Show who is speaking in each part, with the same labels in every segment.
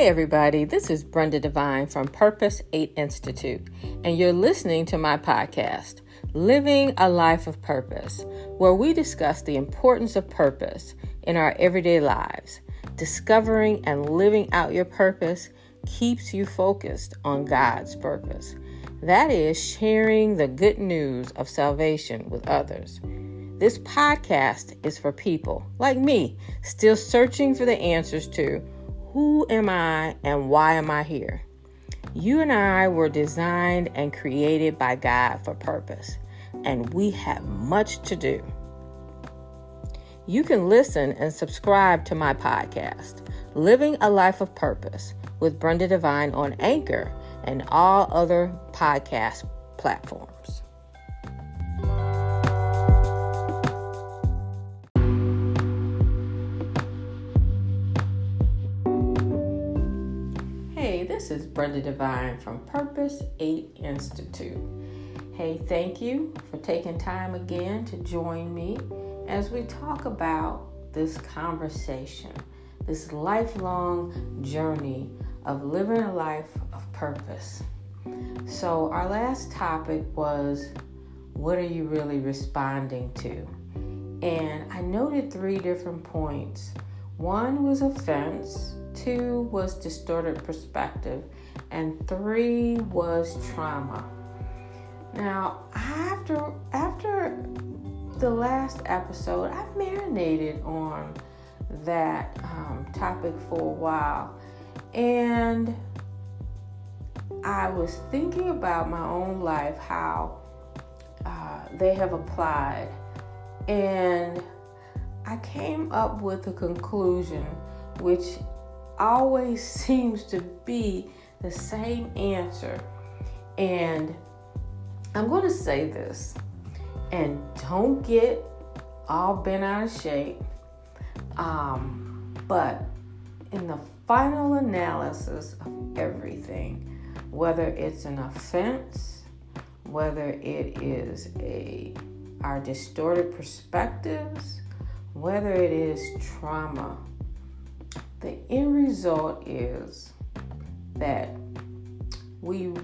Speaker 1: Hey everybody, this is Brenda Devine from Purpose 8 Institute, and you're listening to my podcast, Living a Life of Purpose, where we discuss the importance of purpose in our everyday lives. Discovering and living out your purpose keeps you focused on God's purpose. That is sharing the good news of salvation with others. This podcast is for people like me, still searching for the answers to who am I and why am I here? You and I were designed and created by God for purpose, and we have much to do. You can listen and subscribe to my podcast, Living a Life of Purpose with Brenda Devine on Anchor and all other podcast platforms. Hey, this is Brenda Devine from Purpose 8 Institute. Hey, thank you for taking time again to join me as we talk about this conversation, this lifelong journey of living a life of purpose. So our last topic was, what are you really responding to? And I noted 3 different points. 1 was offense, 2 was distorted perspective, and 3 was trauma. Now, after the last episode, I marinated on that topic for a while, and I was thinking about my own life, how they have applied, and I came up with a conclusion which always seems to be the same answer. And I'm going to say this, and don't get all bent out of shape, but in the final analysis of everything, whether it's an offense, whether it is our distorted perspectives, whether it is trauma, the end result is that it's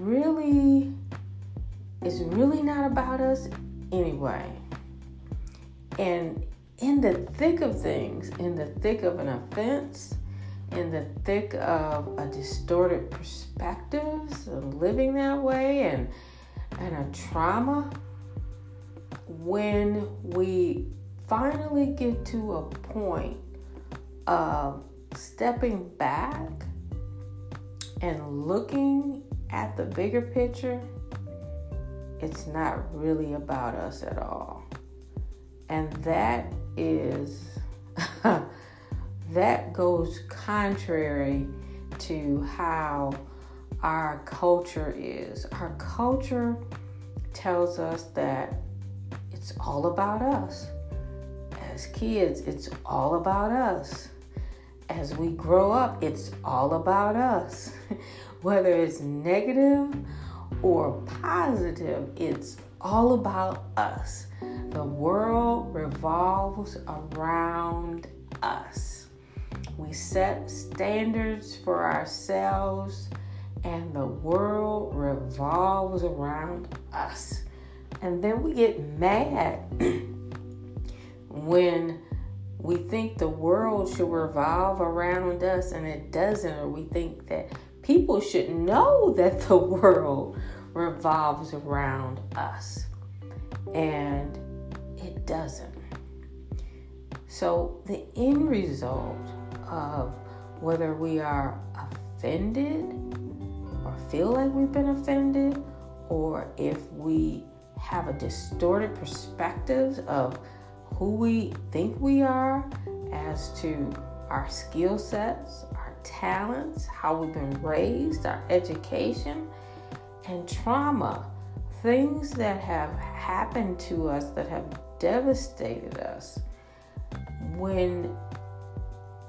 Speaker 1: really not about us anyway. And in the thick of things, in the thick of an offense, in the thick of a distorted perspectives and living that way and a trauma, when we finally get to a point of stepping back and looking at the bigger picture, it's not really about us at all. And that goes contrary to how our culture is. Our culture tells us that it's all about us. As kids, it's all about us. As we grow up, it's all about us. Whether it's negative or positive, it's all about us. The world revolves around us. We set standards for ourselves, and the world revolves around us. And then we get mad when we think the world should revolve around us and it doesn't, or we think that people should know that the world revolves around us, and it doesn't. So the end result of whether we are offended or feel like we've been offended, or if we have a distorted perspective of who we think we are as to our skill sets, our talents, how we've been raised, our education, and trauma, things that have happened to us that have devastated us. When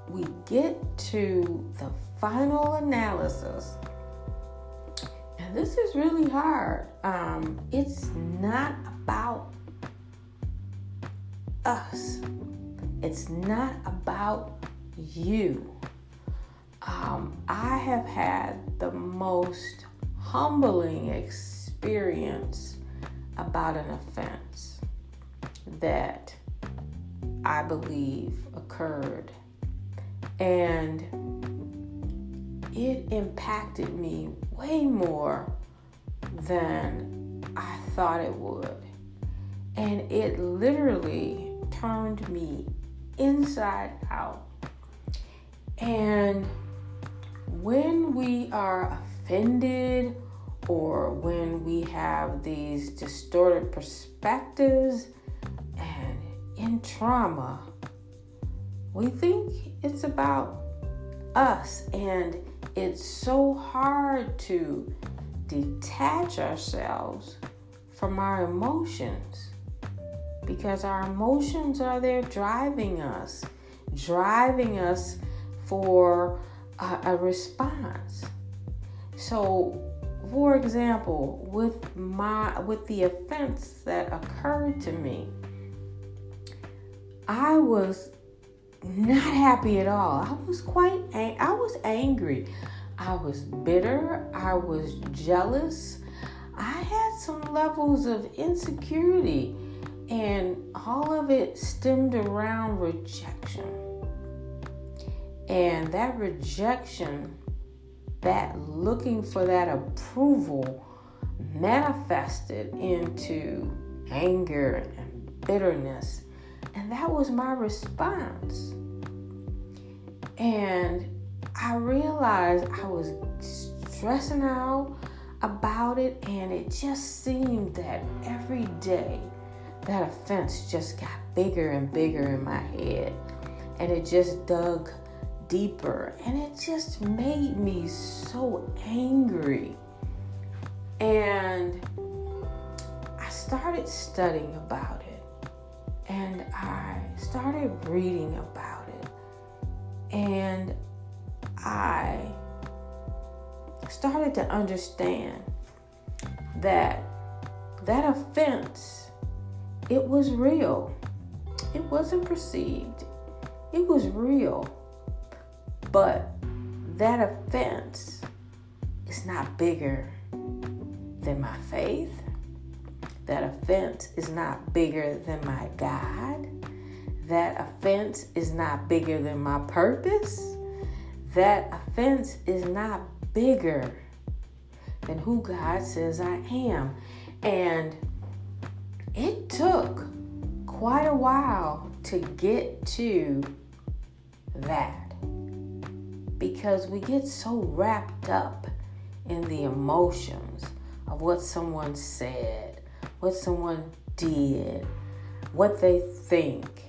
Speaker 1: we get to the final analysis, and this is really hard, it's not about us. It's not about you. I have had the most humbling experience about an offense that I believe occurred, and it impacted me way more than I thought it would. And it literally turned me inside out. And when we are offended, or when we have these distorted perspectives and in trauma, we think it's about us, and it's so hard to detach ourselves from our emotions, because our emotions are there driving us for a response. So, for example, with the offense that occurred to me, I was not happy at all. I was angry. I was bitter. I was jealous. I had some levels of insecurity, and all of it stemmed around rejection. And that rejection, that looking for that approval, manifested into anger and bitterness. And that was my response. And I realized I was stressing out about it, and it just seemed that every day that offense just got bigger and bigger in my head, and it just dug deeper, and it just made me so angry. And I started studying about it, and I started reading about it, and I started to understand that offense, it was real. It wasn't perceived. It was real. But that offense is not bigger than my faith. That offense is not bigger than my God. That offense is not bigger than my purpose. That offense is not bigger than who God says I am. And it took quite a while to get to that, because we get so wrapped up in the emotions of what someone said, what someone did, what they think,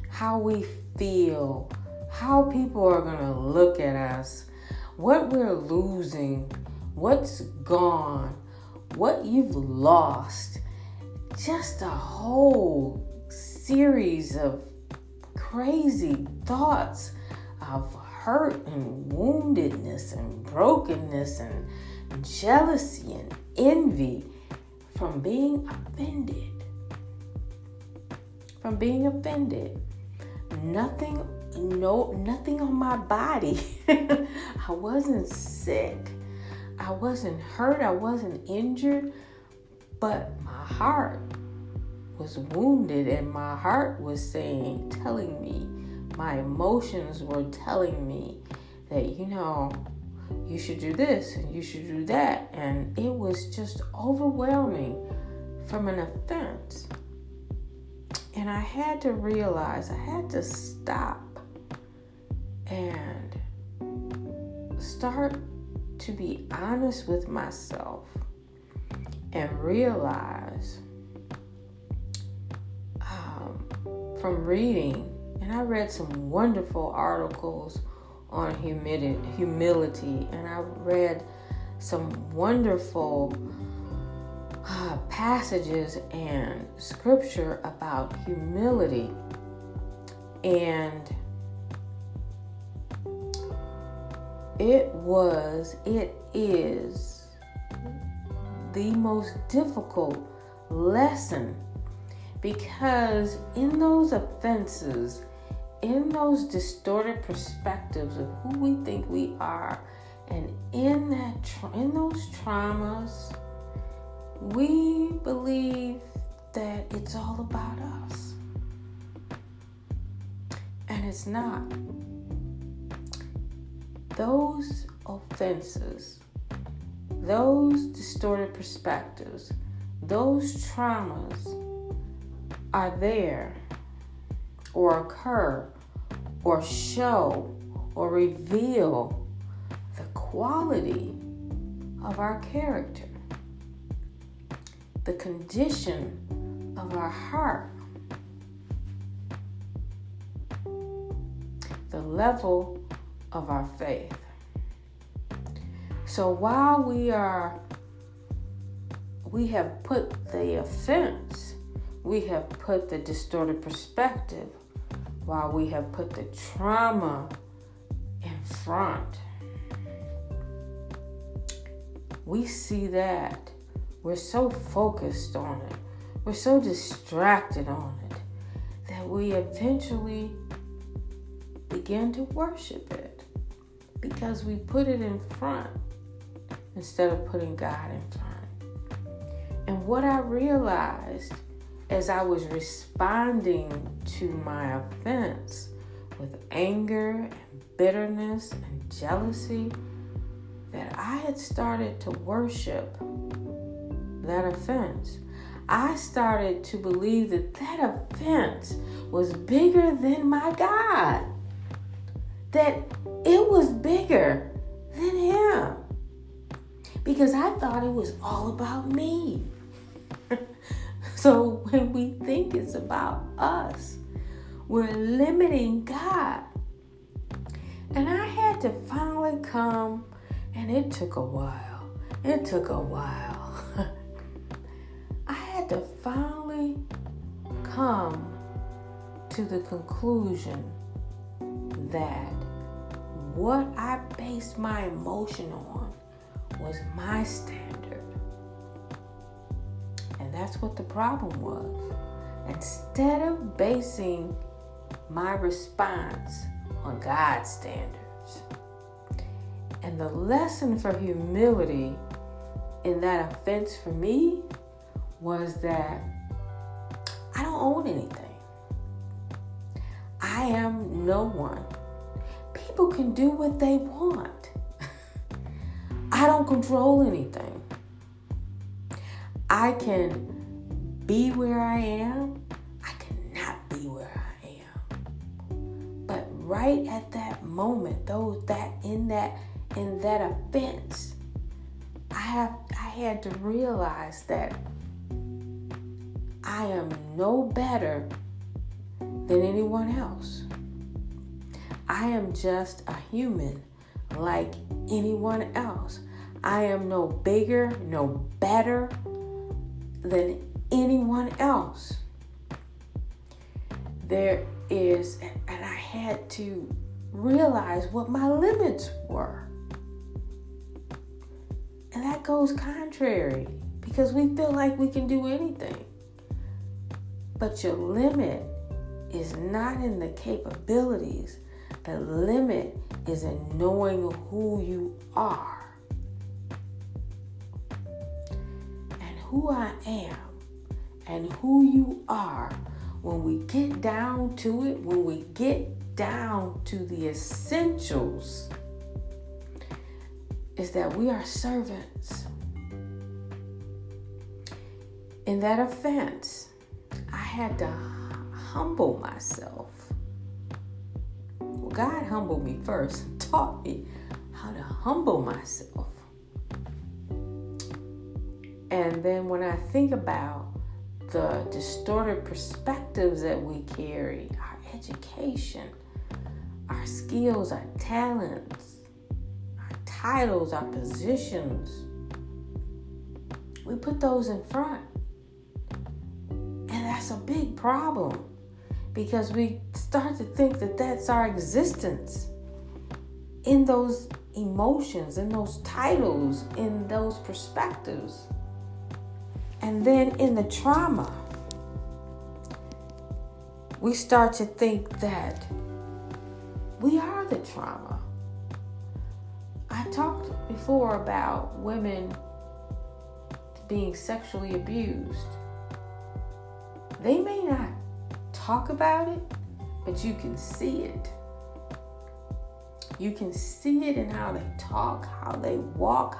Speaker 1: how we feel, how people are going to look at us, what we're losing, what's gone, what you've lost. Just a whole series of crazy thoughts of hurt and woundedness and brokenness and jealousy and envy from being offended. Nothing on my body. I wasn't sick. I wasn't hurt. I wasn't injured. But my heart was wounded, and my heart was telling me, my emotions were telling me that, you should do this and you should do that. And it was just overwhelming from an offense. And I had to realize, I had to stop and start to be honest with myself and realize from reading, and I read some wonderful articles on humility, and I read some wonderful passages and scripture about humility. And it is the most difficult lesson, because in those offenses, in those distorted perspectives of who we think we are, and in those traumas, we believe that it's all about us. And it's not. Those offenses, those distorted perspectives, those traumas are there or occur or show or reveal the quality of our character, the condition of our heart, the level of our faith. So while we have put the offense, we have put the distorted perspective, while we have put the trauma in front, we see that we're so focused on it, we're so distracted on it, that we eventually begin to worship it because we put it in front instead of putting God in front. And what I realized as I was responding to my offense with anger and bitterness and jealousy, that I had started to worship that offense. I started to believe that that offense was bigger than my God, that it was bigger than Him, because I thought it was all about me. So when we think it's about us, we're limiting God. And I had to finally come, and it took a while. I had to finally come to the conclusion that what I based my emotion on was my standard. And that's what the problem was. Instead of basing my response on God's standards. And the lesson for humility in that offense for me was that I don't own anything. I am no one. People can do what they want. I don't control anything. I can be where I am. I cannot be where I am. But right at that moment, in that offense, I had to realize that I am no better than anyone else. I am just a human like anyone else. I am no bigger, no better than anyone else. There is, and I had to realize what my limits were. And that goes contrary, because we feel like we can do anything. But your limit is not in the capabilities. The limit is in knowing who you are. And who I am and who you are, when we get down to it, when we get down to the essentials, is that we are servants. In that offense, I had to humble myself. Well, God humbled me first and taught me how to humble myself. And then when I think about the distorted perspectives that we carry, our education, our skills, our talents, our titles, our positions, we put those in front. And that's a big problem, because we start to think that that's our existence in those emotions, in those titles, in those perspectives. And then in the trauma, we start to think that We are the trauma. I talked before about women being sexually abused. They may not talk about it, but you can see it. You can see it in how they talk, how they walk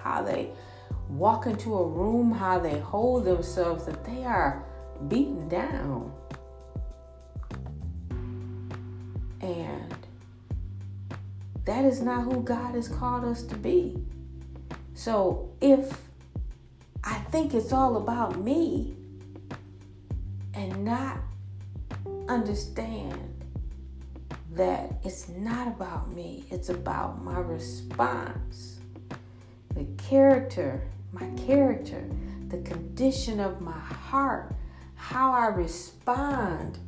Speaker 1: into a room, how they hold themselves, that they are beaten down. And that is not who God has called us to be. So if I think it's all about me and not understand that it's not about me, it's about my response, the character, the condition of my heart, how I respond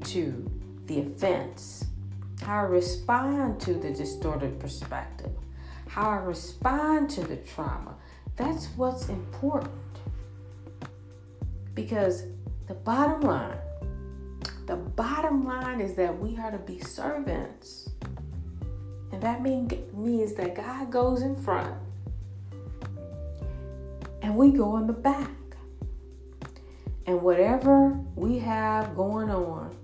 Speaker 1: to the offense, how I respond to the distorted perspective, how I respond to the trauma. That's what's important. Because the bottom line is that we are to be servants. And that means that God goes in front and we go in the back. And whatever we have going on,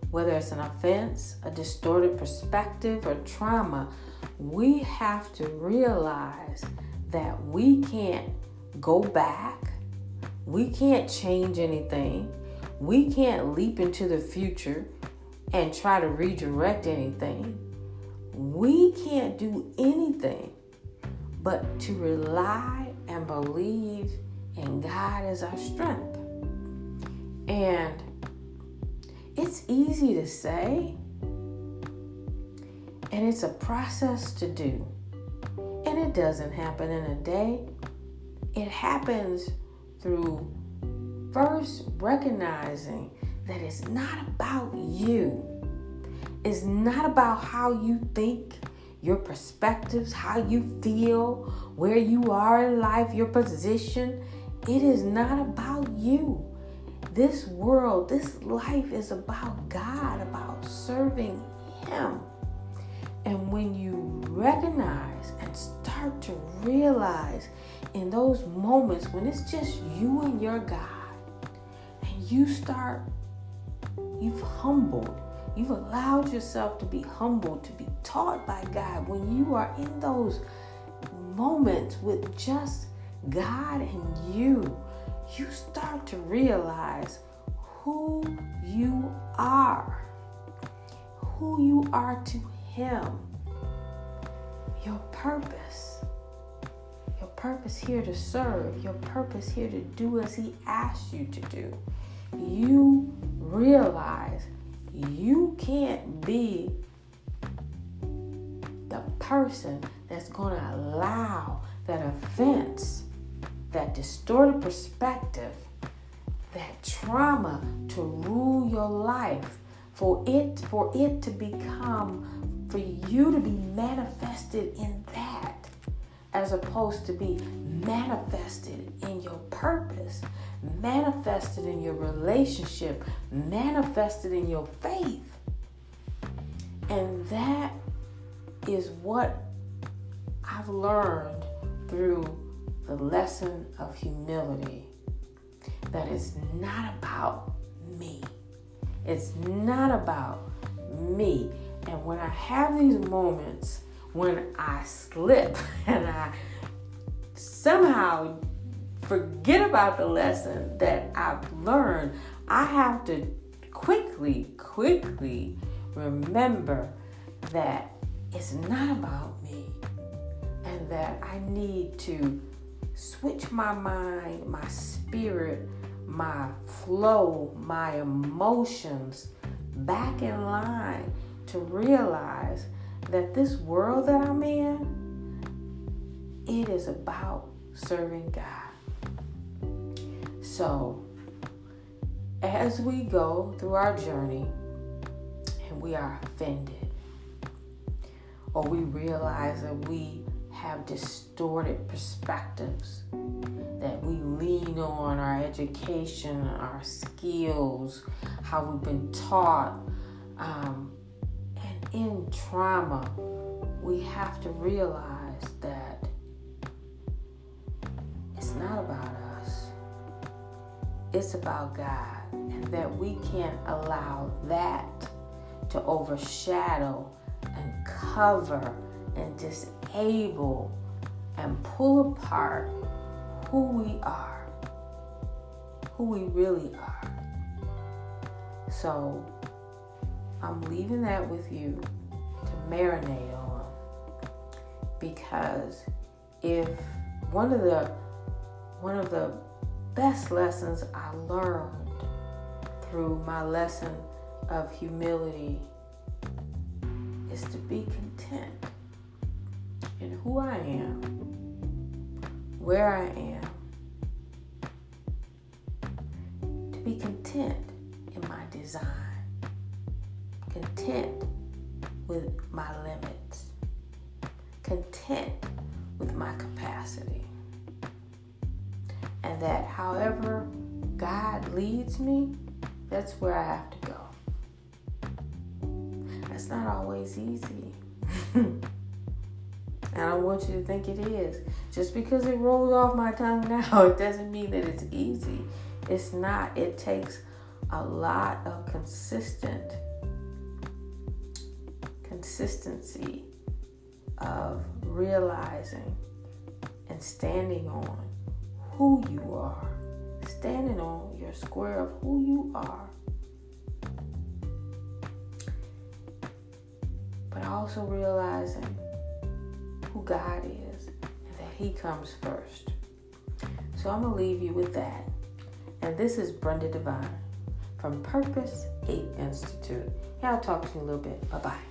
Speaker 1: whether it's an offense, a distorted perspective, or trauma, we have to realize that we can't go back. We can't change anything. We can't leap into the future and try to redirect anything. We can't do anything but to rely and believe in God as our strength. And it's easy to say, and it's a process to do. And it doesn't happen in a day. It happens through first recognizing that it's not about you. It's not about how you think, your perspectives, how you feel, where you are in life, your position. It is not about you. This world, this life is about God, about serving Him. And when you recognize and start to realize in those moments when it's just you and your God, and you've humbled, you've allowed yourself to be humbled, to be taught by God, when you are in those moments with just God and you start to realize who you are to Him. Your purpose here to serve, your purpose here to do as He asked you to do. You realize you can't be the person that's going to allow that offense, that distorted perspective, that trauma to rule your life, for it to become, for you to be manifested in that, as opposed to be manifested in your purpose, manifested in your relationship, manifested in your faith. And that is what I've learned through the lesson of humility. That it's not about me. It's not about me. And when I have these moments when I slip and I somehow forget about the lesson that I've learned, I have to quickly remember that it's not about me, and that I need to switch my mind, my spirit, my flow, my emotions back in line to realize that this world that I'm in, it is about serving God. So, as we go through our journey and we are offended, or we realize that we have distorted perspectives, that we lean on our education, our skills, how we've been taught, and in trauma, we have to realize that it's not about us. It's about God, and that we can't allow that to overshadow and cover and disable and pull apart who we are, who we really are. So I'm leaving that with you to marinate on, because if one of the best lessons I learned through my lesson of humility is to be content in who I am, where I am, to be content in my design, content with my limits, content with my capacity, and that however God leads me, that's where I have to go. That's not always easy. I don't want you to think it is. Just because it rolls off my tongue now, it doesn't mean that it's easy. It's not. It takes a lot of consistency of realizing and standing on who you are, standing on your square of who you are, but also realizing who God is and that He comes first. So I'm going to leave you with that. And this is Brenda Devine from Purpose 8 Institute. Yeah, I'll talk to you in a little bit. Bye-bye.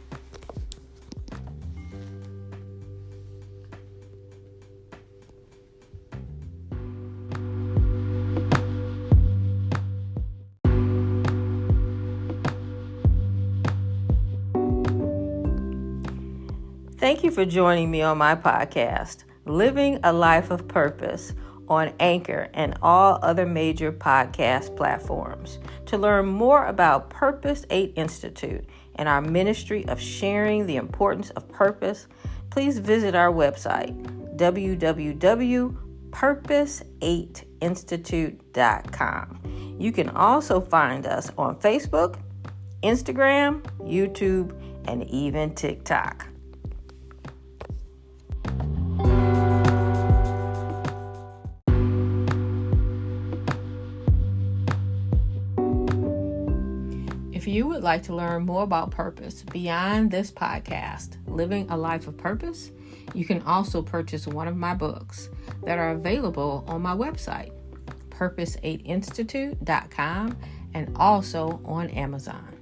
Speaker 1: Thank you for joining me on my podcast, Living a Life of Purpose, on Anchor and all other major podcast platforms. To learn more about Purpose 8 Institute and our ministry of sharing the importance of purpose, please visit our website, www.purpose8institute.com. You can also find us on Facebook, Instagram, YouTube, and even TikTok. If you would like to learn more about purpose beyond this podcast, Living a Life of Purpose, you can also purchase one of my books that are available on my website, purpose8institute.com, and also on Amazon.